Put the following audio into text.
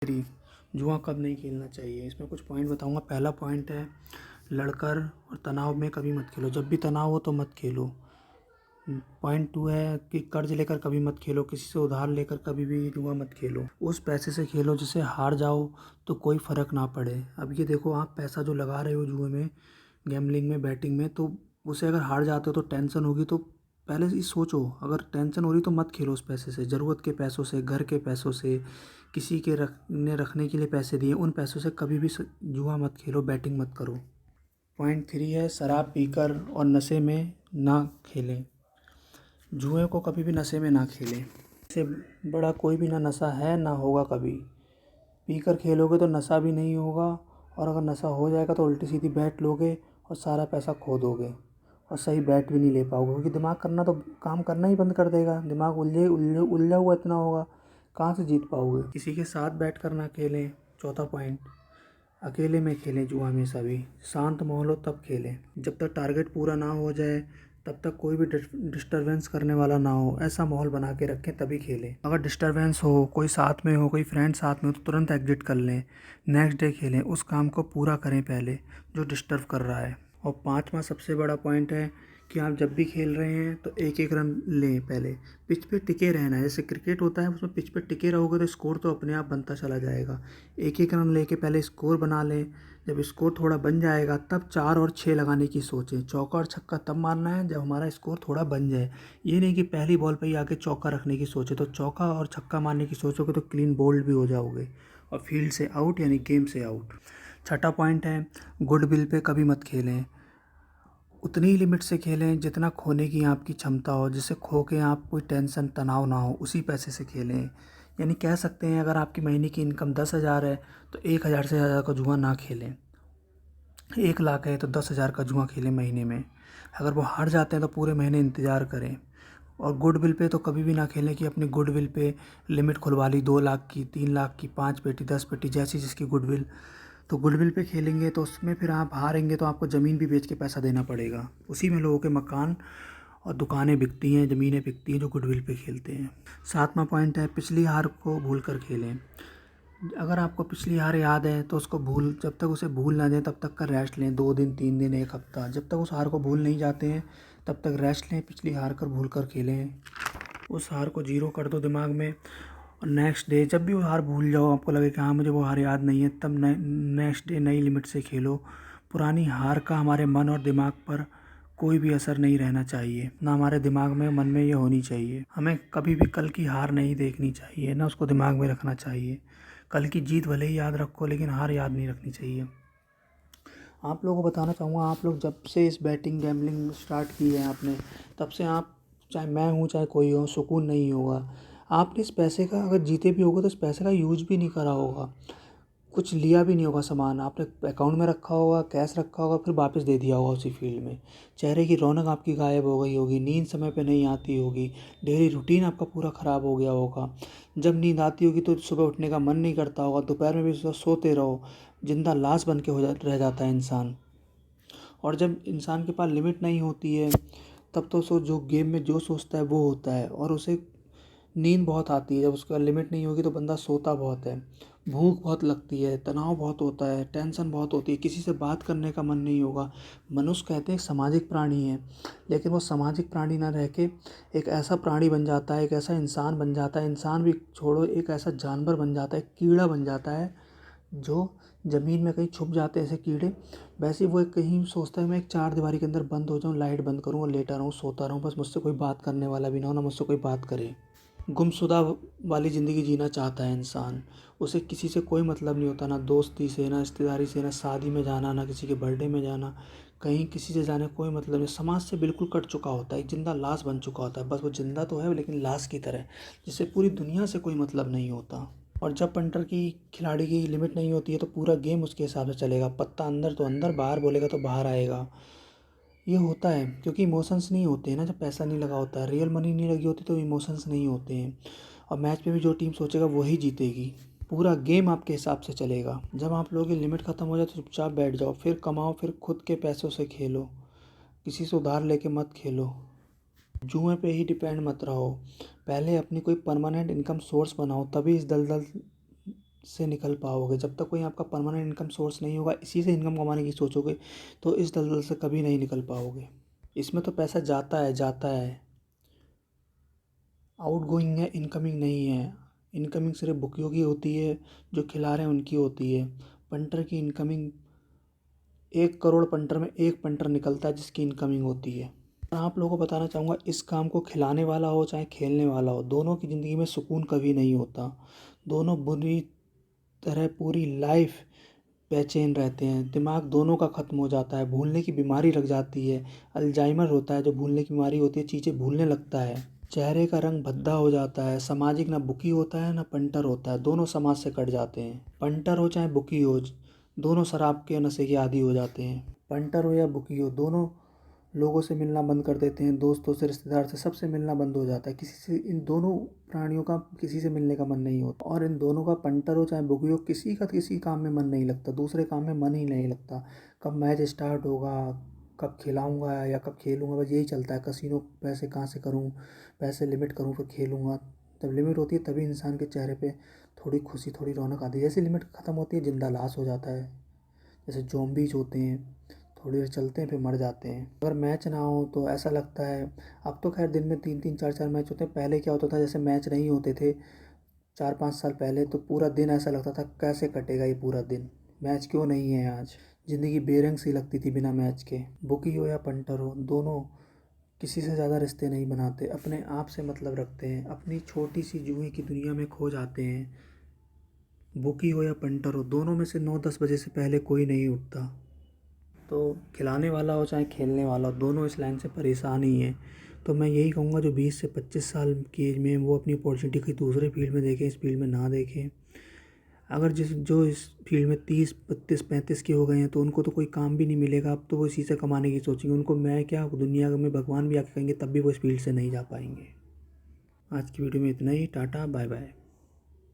Three, जुआ कब नहीं खेलना चाहिए। इसमें कुछ पॉइंट बताऊंगा। पहला पॉइंट है, लड़कर और तनाव में कभी मत खेलो। जब भी तनाव हो तो मत खेलो। पॉइंट टू है कि कर्ज लेकर कभी मत खेलो। किसी से उधार लेकर कभी भी जुआ मत खेलो। उस पैसे से खेलो जिससे हार जाओ तो कोई फ़र्क ना पड़े। अब ये देखो, आप पैसा जो लगा रहे हो जुए में, गैम्बलिंग में, बैटिंग में, तो उसे अगर हार जाते हो तो टेंशन होगी। तो पहले से ही सोचो, अगर टेंशन हो रही तो मत खेलो उस पैसे से। ज़रूरत के पैसों से, घर के पैसों से, किसी के रखने के लिए पैसे दिए, उन पैसों से कभी भी जुआ मत खेलो, बैटिंग मत करो। पॉइंट थ्री है, शराब पीकर और नशे में ना खेलें। जुए को कभी भी नशे में ना खेलें। इससे बड़ा कोई भी ना नशा है ना होगा कभी। पीकर खेलोगे तो नशा भी नहीं होगा, और अगर नशा हो जाएगा तो उल्टी सीधी बैट लोगे और सारा पैसा खो दोगे और सही बैट भी नहीं ले पाओगे, क्योंकि दिमाग करना तो काम करना ही बंद कर देगा। दिमाग उलझा हुआ इतना होगा, कहाँ से जीत पाओगे। किसी के साथ बैठ कर ना खेलें। चौथा पॉइंट, अकेले में खेलें जुआ हमेशा भी। शांत माहौल हो तब खेलें। जब तक टारगेट पूरा ना हो जाए तब तक कोई भी डिस्टरबेंस करने वाला ना हो, ऐसा माहौल बना के रखें तभी खेलें। अगर डिस्टरबेंस हो, कोई साथ में हो, कोई फ्रेंड साथ में हो, तो तुरंत एग्जिट कर लें। नेक्स्ट डे खेलें। उस काम को पूरा करें पहले जो डिस्टर्ब कर रहा है। और पाँचवा सबसे बड़ा पॉइंट है कि आप जब भी खेल रहे हैं तो एक एक रन लें। पहले पिच पे टिके रहना है। जैसे क्रिकेट होता है, उसमें पिच पे टिके रहोगे तो स्कोर तो अपने आप बनता चला जाएगा। एक एक रन लेके पहले स्कोर बना लें। जब स्कोर थोड़ा बन जाएगा तब 4 और 6 लगाने की सोचें। चौका और छक्का तब मारना है जब हमारा स्कोर थोड़ा बन जाए। ये नहीं कि पहली बॉल पे ही आके चौका रखने की सोचे। तो चौका और छक्का मारने की सोचोगे तो क्लीन बोल्ड भी हो जाओगे और फील्ड से आउट, यानी गेम से आउट। छठा पॉइंट है, गुडविल पे कभी मत खेलें। उतनी ही लिमिट से खेलें जितना खोने की आपकी क्षमता हो, जिससे खो के आप कोई टेंशन तनाव ना हो, उसी पैसे से खेलें। यानी कह सकते हैं, अगर आपकी महीने की इनकम 10,000 है तो 1,000 से ज़्यादा का जुआ ना खेलें। 1 लाख है तो 10,000 का जुआ खेलें महीने में। अगर वो हार जाते हैं तो पूरे महीने इंतज़ार करें। और गुडविल पे तो कभी भी ना खेलें कि अपनी गुडविल पे लिमिट खुलवा ली 2 लाख की, 3 लाख की, 5 पेटी, 10 पेटी, जैसी जिसकी गुडविल। तो गुडविल पे खेलेंगे तो उसमें फिर आप हारेंगे तो आपको ज़मीन भी बेच के पैसा देना पड़ेगा। उसी में लोगों के मकान और दुकानें बिकती हैं, ज़मीनें बिकती हैं जो गुडविल पे खेलते हैं। सातवां पॉइंट है, पिछली हार को भूल कर खेलें। अगर आपको पिछली हार याद है तो उसको जब तक उसे भूल ना जाए तब तक का रेस्ट लें। 2 दिन, 3 दिन, 1 हफ्ता, जब तक उस हार को भूल नहीं जाते हैं तब तक रेस्ट लें। पिछली हार कर भूल कर खेलें। उस हार को जीरो कर दो दिमाग में। और नेक्स्ट डे जब भी वो हार भूल जाओ, आपको लगे कि हाँ मुझे वो हार याद नहीं है, तब नेक्स्ट डे नई लिमिट से खेलो। पुरानी हार का हमारे मन और दिमाग पर कोई भी असर नहीं रहना चाहिए। ना हमारे दिमाग में, मन में ये होनी चाहिए। हमें कभी भी कल की हार नहीं देखनी चाहिए, ना उसको दिमाग में रखना चाहिए। कल की जीत भले ही याद रखो लेकिन हार याद नहीं रखनी चाहिए। आप लोगों को बताना चाहूँगा, आप लोग जब से इस बैटिंग गैम्बलिंग स्टार्ट की है आपने, तब से आप, चाहे मैं हूँ चाहे कोई हो, सुकून नहीं होगा। आपने इस पैसे का, अगर जीते भी होगे तो इस पैसे का यूज भी नहीं करा होगा, कुछ लिया भी नहीं होगा सामान। आपने अकाउंट में रखा होगा, कैश रखा होगा, फिर वापस दे दिया होगा उसी फील्ड में। चेहरे की रौनक आपकी गायब हो गई होगी, नींद समय पे नहीं आती होगी, डेली रूटीन आपका पूरा ख़राब हो गया होगा। जब नींद आती होगी तो सुबह उठने का मन नहीं करता होगा, दोपहर में भी सोते रहो, जिंदा लाश बन के रह जाता है इंसान। और जब इंसान के पास लिमिट नहीं होती है तब तो जो गेम में जो सोचता है वो होता है, और उसे नींद बहुत आती है। जब उसका लिमिट नहीं होगी तो बंदा सोता बहुत है, भूख बहुत लगती है, तनाव बहुत होता है, टेंशन बहुत होती है, किसी से बात करने का मन नहीं होगा। मनुष्य कहते हैं एक सामाजिक प्राणी है, लेकिन वो सामाजिक प्राणी ना रह के एक ऐसा प्राणी बन जाता है, एक ऐसा इंसान बन जाता है, इंसान भी छोड़ो, एक ऐसा जानवर बन जाता है, कीड़ा बन जाता है जो ज़मीन में कहीं छुप जाते हैं ऐसे कीड़े। वैसे ही वो एक कहीं सोचता है मैं एक चार दीवारी के अंदर बंद हो जाऊँ, लाइट बंद करूँ और लेटा रहूँ, सोता रहूँ, बस मुझसे कोई बात करने वाला भी ना हो, ना मुझसे कोई बात करे। गुमशुदा वाली ज़िंदगी जीना चाहता है इंसान। उसे किसी से कोई मतलब नहीं होता, ना दोस्ती से, ना रिश्तेदारी से, ना शादी में जाना, ना किसी के बर्थडे में जाना, कहीं किसी से जाने कोई मतलब नहीं। समाज से बिल्कुल कट चुका होता है, एक जिंदा लाश बन चुका होता है। बस वो जिंदा तो है लेकिन लाश की तरह, जिससे पूरी दुनिया से कोई मतलब नहीं होता। और जब पंटर की खिलाड़ी की लिमिट नहीं होती है तो पूरा गेम उसके हिसाब से चलेगा। पत्ता अंदर तो अंदर, बाहर बोलेगा तो बाहर आएगा। ये होता है क्योंकि इमोशंस नहीं होते हैं ना, जब पैसा नहीं लगा होता है, रियल मनी नहीं लगी होती तो इमोशंस नहीं होते हैं। और मैच में भी जो टीम सोचेगा वही जीतेगी। पूरा गेम आपके हिसाब से चलेगा। जब आप लोगों की लिमिट ख़त्म हो जाए तो चुपचाप बैठ जाओ, फिर कमाओ, फिर खुद के पैसों से खेलो, किसी से उधार लेके मत खेलो। जुए पे ही डिपेंड मत रहो। पहले अपनी कोई परमानेंट इनकम सोर्स बनाओ, तभी इस दलदल से निकल पाओगे। जब तक कोई आपका परमानेंट इनकम सोर्स नहीं होगा, इसी से इनकम कमाने की सोचोगे, तो इस दलदल से कभी नहीं निकल पाओगे। इसमें तो पैसा जाता है जाता है, आउटगोइंग है, इनकमिंग नहीं है। इनकमिंग सिर्फ बुकियों की होती है, जो खिला रहे हैं उनकी होती है। पंटर की इनकमिंग 1 करोड़ पंटर में 1 पंटर निकलता है जिसकी इनकमिंग होती है। आप लोगों को बताना चाहूँगा, इस काम को खिलाने वाला हो चाहे खेलने वाला हो, दोनों की ज़िंदगी में सुकून कभी नहीं होता। दोनों बुरी तरह पूरी लाइफ बेचैन रहते हैं, दिमाग दोनों का ख़त्म हो जाता है, भूलने की बीमारी लग जाती है। अल्जाइमर होता है जो भूलने की बीमारी होती है, चीज़ें भूलने लगता है। चेहरे का रंग भद्दा हो जाता है। सामाजिक ना बुकी होता है ना पंटर होता है, दोनों समाज से कट जाते हैं। पंटर हो चाहे बुकी हो, दोनों शराब के नशे के आदी हो जाते हैं। पंटर हो या बुकी हो, दोनों लोगों से मिलना बंद कर देते हैं, दोस्तों से, रिश्तेदार से, सबसे मिलना बंद हो जाता है। किसी से, इन दोनों प्राणियों का किसी से मिलने का मन नहीं होता। और इन दोनों का, पंटर हो चाहे बुकी हो, किसी का किसी काम में मन नहीं लगता, दूसरे काम में मन ही नहीं लगता। कब मैच स्टार्ट होगा, कब खिलाऊंगा या कब खेलूंगा, बस यही चलता है। कसिनो पैसे कहाँ से करूँ, पैसे लिमिट करूँ फिर खेलूंगा। जब लिमिट होती है तभी इंसान के चेहरे पे थोड़ी खुशी, थोड़ी रौनक आती है। जैसे लिमिट ख़त्म होती है, जिंदा लाश हो जाता है। जैसे ज़ॉम्बीज होते हैं, थोड़ी देर चलते हैं फिर मर जाते हैं। अगर मैच ना हो तो ऐसा लगता है, अब तो खैर दिन में 3-3 4-4 मैच होते हैं। पहले क्या होता था, जैसे मैच नहीं होते थे 4-5 साल पहले, तो पूरा दिन ऐसा लगता था कैसे कटेगा ये पूरा दिन, मैच क्यों नहीं है आज। ज़िंदगी बेरंग सी लगती थी बिना मैच के। बुकी हो या पंटर हो, दोनों किसी से ज़्यादा रिश्ते नहीं बनाते, अपने आप से मतलब रखते हैं, अपनी छोटी सी जुए की दुनिया में खो जाते हैं। बुकी हो या पंटर हो, दोनों में से 9-10 बजे से पहले कोई नहीं उठता। तो खिलाने वाला हो चाहे खेलने वाला हो, दोनों इस लाइन से परेशान ही हैं। तो मैं यही कहूँगा, जो 20 से 25 साल की एज में, वो अपनी अपॉर्चुनिटी की दूसरे फील्ड में देखें, इस फील्ड में ना देखें। अगर जो इस फील्ड में 30, 32, 35 के हो गए हैं, तो उनको तो कोई काम भी नहीं मिलेगा। अब तो वो इसी से कमाने की सोचेंगे। उनको मैं क्या, दुनिया में भगवान भी आके कहेंगे, तब भी वो इस फील्ड से नहीं जा पाएंगे। आज की वीडियो में इतना ही। Tata, bye bye.